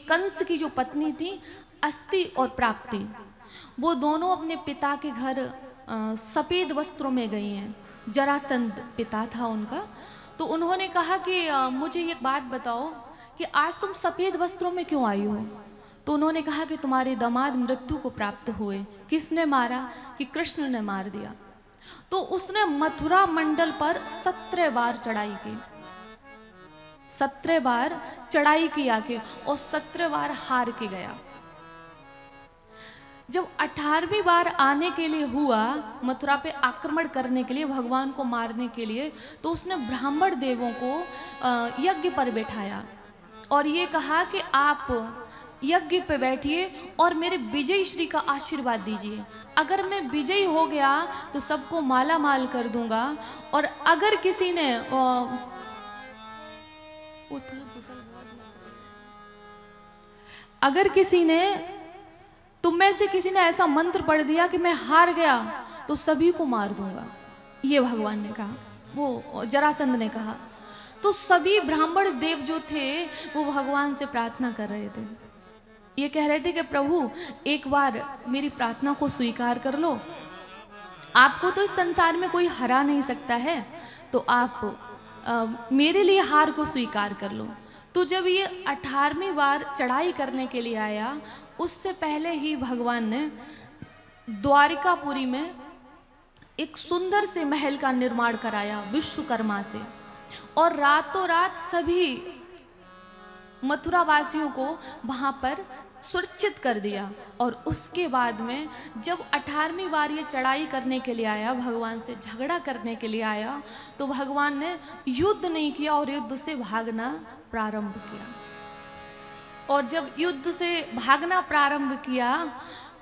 कंस की जो पत्नी थी अस्ति और प्राप्ति, वो दोनों अपने पिता के घर सफ़ेद वस्त्रों में गई हैं। जरासंध पिता था उनका। तो उन्होंने कहा कि मुझे ये बात बताओ कि आज तुम सफ़ेद वस्त्रों में क्यों आई हो? तो उन्होंने कहा कि तुम्हारे दामाद मृत्यु को प्राप्त हुए। किसने मारा? कि कृष्ण ने मार दिया। तो उसने मथुरा मंडल पर 17 बार चढ़ाई की, 17 बार चढ़ाई की आके, और 17 बार हार के गया। जब 18वीं बार आने के लिए हुआ, मथुरा पे आक्रमण करने के लिए, भगवान को मारने के लिए, तो उसने ब्राह्मण देवों को यज्ञ पर बैठाया और ये कहा कि आप यज्ञ पे बैठिए और मेरे विजय श्री का आशीर्वाद दीजिए। अगर मैं विजयी हो गया तो सबको माला माल कर दूंगा, और अगर किसी ने तुम में से किसी ने ऐसा मंत्र पढ़ दिया कि मैं हार गया तो सभी को मार दूंगा, ये भगवान ने कहा, वो जरासंध ने कहा। तो सभी ब्राह्मण देव जो थे वो भगवान से प्रार्थना कर रहे थे, ये कह रहे थे कि प्रभु एक बार मेरी प्रार्थना को स्वीकार कर लो, आपको तो इस संसार में कोई हरा नहीं सकता है, तो आप मेरे लिए हार को स्वीकार कर लो। तो जब ये 18वीं बार चढ़ाई करने के लिए आया, उससे पहले ही भगवान ने द्वारिकापुरी में एक सुंदर से महल का निर्माण कराया विश्वकर्मा से, और रातों रात सभी मथुरा वासियों को वहां पर सुरक्षित कर दिया। और उसके बाद में जब 18वीं बार ये चढ़ाई करने के लिए आया, भगवान से झगड़ा करने के लिए आया, तो भगवान ने युद्ध नहीं किया और युद्ध से भागना प्रारंभ किया। और जब युद्ध से भागना प्रारंभ किया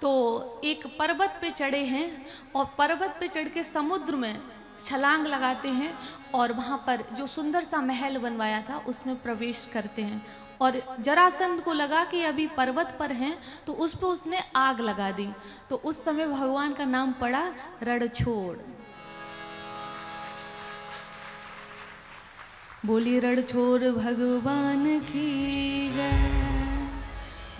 तो एक पर्वत पे चढ़े हैं, और पर्वत पे चढ़ के समुद्र में छलांग लगाते हैं, और वहाँ पर जो सुंदर सा महल बनवाया था उसमें प्रवेश करते हैं। और जरासंध को लगा कि अभी पर्वत पर हैं, तो उस पर उसने आग लगा दी। तो उस समय भगवान का नाम पड़ा रणछोड़। बोली रणछोड़ भगवान की जय,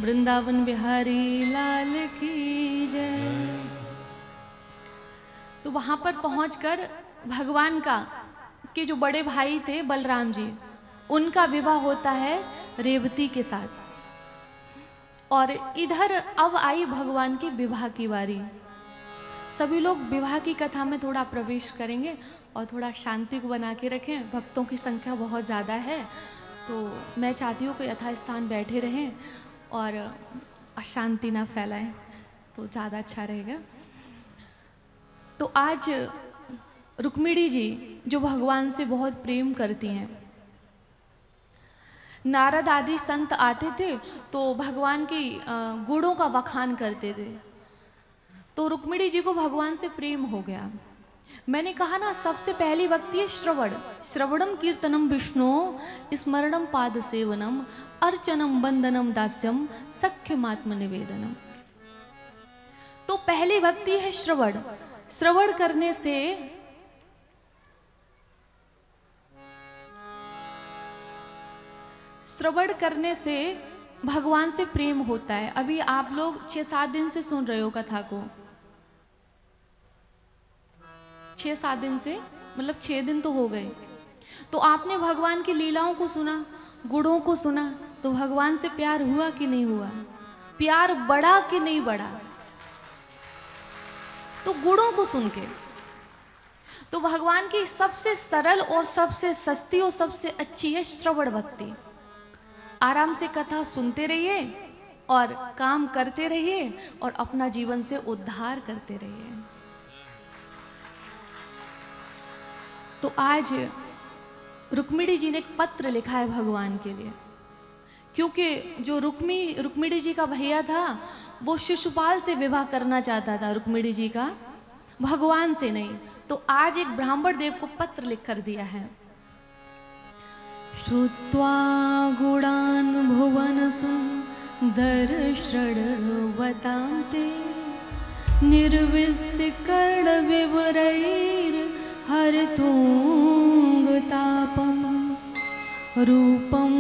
वृंदावन बिहारी लाल की जय। तो वहां पर पहुंचकर भगवान का के जो बड़े भाई थे बलराम जी, उनका विवाह होता है रेवती के साथ। और इधर अब आई भगवान की विवाह की बारी। सभी लोग विवाह की कथा में थोड़ा प्रवेश करेंगे और थोड़ा शांति को बना के रखें। भक्तों की संख्या बहुत ज़्यादा है, तो मैं चाहती हूँ कि यथास्थान बैठे रहें और अशांति ना फैलाएं, तो ज़्यादा अच्छा रहेगा। तो आज रुक्मिणी जी जो भगवान से बहुत प्रेम करती हैं, नारद आदि संत आते थे तो भगवान की गुणों का बखान करते थे, तो रुक्मिणी जी को भगवान से प्रेम हो गया। मैंने कहा ना, सबसे पहली भक्ति है श्रवण। श्रवणम कीर्तनम विष्णु स्मरणम पाद सेवनम अर्चनम वंदनम दास्यम सख्यमात्म निवेदनम। तो पहली भक्ति है श्रवण। श्रवण करने से भगवान से प्रेम होता है। अभी आप लोग 6-7 दिन से सुन रहे हो कथा को, 6-7 दिन से, मतलब 6 दिन तो हो गए। तो आपने भगवान की लीलाओं को सुना, गुणों को सुना, तो भगवान से प्यार हुआ कि नहीं हुआ? प्यार बढ़ा कि नहीं बढ़ा? तो गुणों को सुन के, तो भगवान की सबसे सरल और सबसे सस्ती और सबसे अच्छी है श्रवण भक्ति। आराम से कथा सुनते रहिए और काम करते रहिए और अपना जीवन से उद्धार करते रहिए। तो आज रुक्मिणी जी ने एक पत्र लिखा है भगवान के लिए, क्योंकि जो रुक्मिणी जी का भैया था वो शिशुपाल से विवाह करना चाहता था, रुक्मिणी जी का, भगवान से नहीं। तो आज एक ब्राह्मण देव को पत्र लिख कर दिया है। श्रुत्वा गुणान् भुवन सुंदर श्रवतांते निर्विस्य कर्ण विवरैर हरतुंगतापम रूपम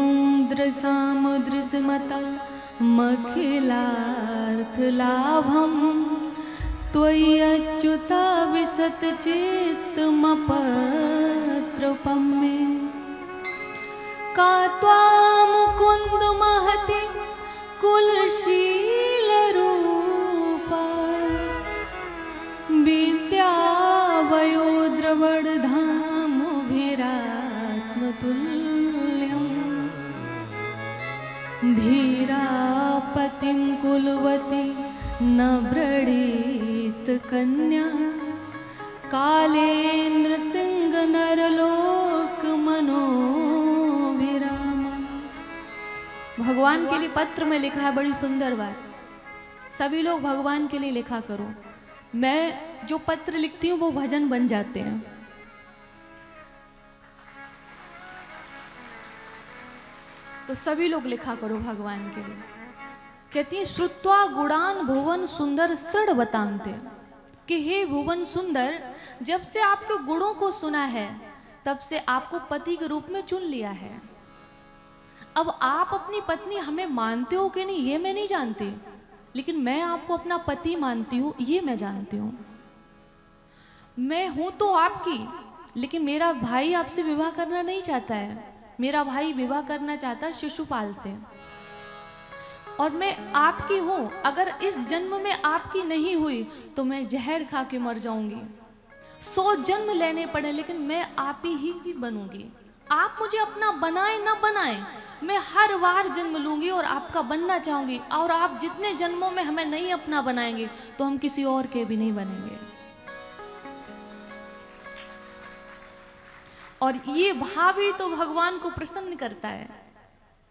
दृशाम दृश्यमता मखिलार्थ लाभम त्वय्यच्युता विशतचित्तमपत्रपं मे का त्वां मुकुन्द महति कुलशीलरूपा विद्यावयोद्रवडधामभिरात्मतुल्यं धीरापतिं कुलवती न व्रणीत कन्या कालेन्द्र सिंह नरलोक मनोभिराम। भगवान के लिए पत्र में लिखा है, बड़ी सुंदर बात। सभी लोग भगवान के लिए लिखा करो। मैं जो पत्र लिखती हूँ वो भजन बन जाते हैं। तो सभी लोग लिखा करो भगवान के लिए। कहती है श्रुत्वा गुणान भुवन सुंदर स्तृढ़ बताते, कि हे भुवन सुंदर, जब से आपके गुणों को सुना है तब से आपको पति के रूप में चुन लिया है। अब आप अपनी पत्नी हमें मानते हो कि नहीं ये मैं नहीं जानती, लेकिन मैं आपको अपना पति मानती हूँ, ये मैं जानती हूँ। मैं हूं तो आपकी, लेकिन मेरा भाई आपसे विवाह करना नहीं चाहता है। मेरा भाई विवाह करना चाहता है शिशुपाल से, और मैं आपकी हूं। अगर इस जन्म में आपकी नहीं हुई तो मैं जहर खा के मर जाऊंगी। 100 जन्म लेने पड़े, लेकिन मैं आप ही की बनूंगी। आप मुझे अपना बनाए ना बनाए, मैं हर बार जन्म लूंगी और आपका बनना चाहूंगी। और आप जितने जन्मों में हमें नहीं अपना बनाएंगे तो हम किसी और के भी नहीं बनेंगे। और ये भाव ही तो भगवान को प्रसन्न करता है।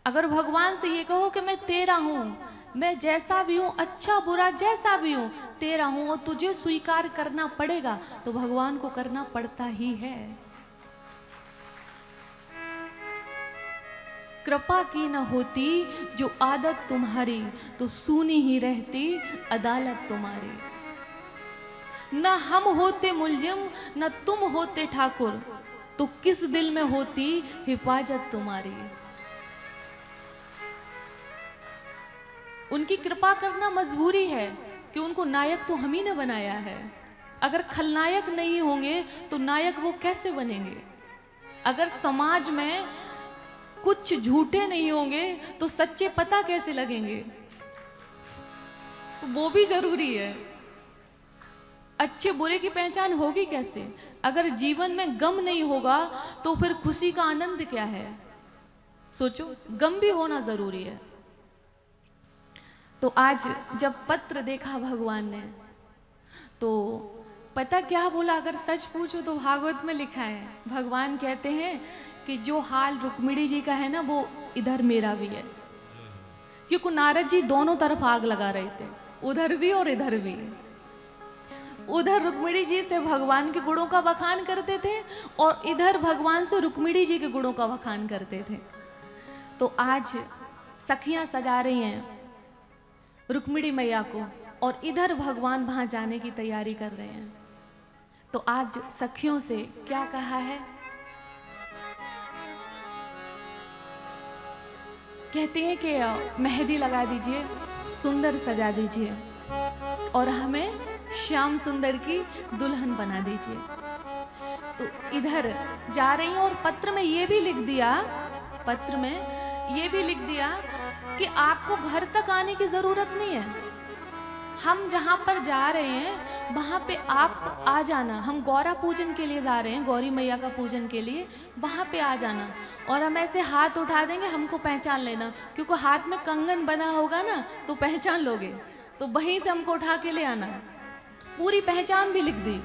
अगर भगवान से ये कहो कि मैं तेरा हूं, मैं जैसा भी हूं, अच्छा बुरा जैसा भी हूं, तेरा हूं, और तुझे स्वीकार करना पड़ेगा, तो भगवान को करना पड़ता ही है। कृपा की न होती जो आदत तुम्हारी, तो सूनी ही रहती अदालत तुम्हारी। न हम होते मुलजिम न तुम होते ठाकुर, तो किस दिल में होती हिफाजत तुम्हारी। उनकी कृपा करना मजबूरी है कि उनको नायक तो हम ही ने बनाया है। अगर खलनायक नहीं होंगे तो नायक वो कैसे बनेंगे। अगर समाज में कुछ झूठे नहीं होंगे तो सच्चे पता कैसे लगेंगे। तो वो भी जरूरी है। अच्छे बुरे की पहचान होगी कैसे। अगर जीवन में गम नहीं होगा तो फिर खुशी का आनंद क्या है। सोचो, गम भी होना जरूरी है। तो आज जब पत्र देखा भगवान ने तो पता क्या बोला। अगर सच पूछो तो भागवत में लिखा है, भगवान कहते हैं कि जो हाल रुक्मिणी जी का है ना, वो इधर मेरा भी है। क्योंकि नारद जी दोनों तरफ आग लगा रहे थे, उधर भी और इधर भी। उधर रुक्मिणी जी से भगवान के गुणों का बखान करते थे और इधर भगवान से रुक्मिणी जी के गुणों का बखान करते थे। तो आज सखियां सजा रही हैं रुक्मिणी मैया को और इधर भगवान वहां जाने की तैयारी कर रहे हैं। तो आज सखियों से क्या कहा है। कहते हैं कि मेहंदी लगा दीजिए, सुंदर सजा दीजिए और हमें श्याम सुंदर की दुल्हन बना दीजिए। तो इधर जा रही हूं और पत्र में ये भी लिख दिया कि आपको घर तक आने की जरूरत नहीं है। हम जहां पर जा रहे हैं वहां पे आप आ जाना। हम गौरा पूजन के लिए जा रहे हैं, गौरी मैया का पूजन के लिए, वहां पे आ जाना। और हम ऐसे हाथ उठा देंगे, हमको पहचान लेना, क्योंकि हाथ में कंगन बना होगा ना तो पहचान लोगे। तो वहीं से हमको उठा के ले आना। पूरी पहचान भी लिख दी।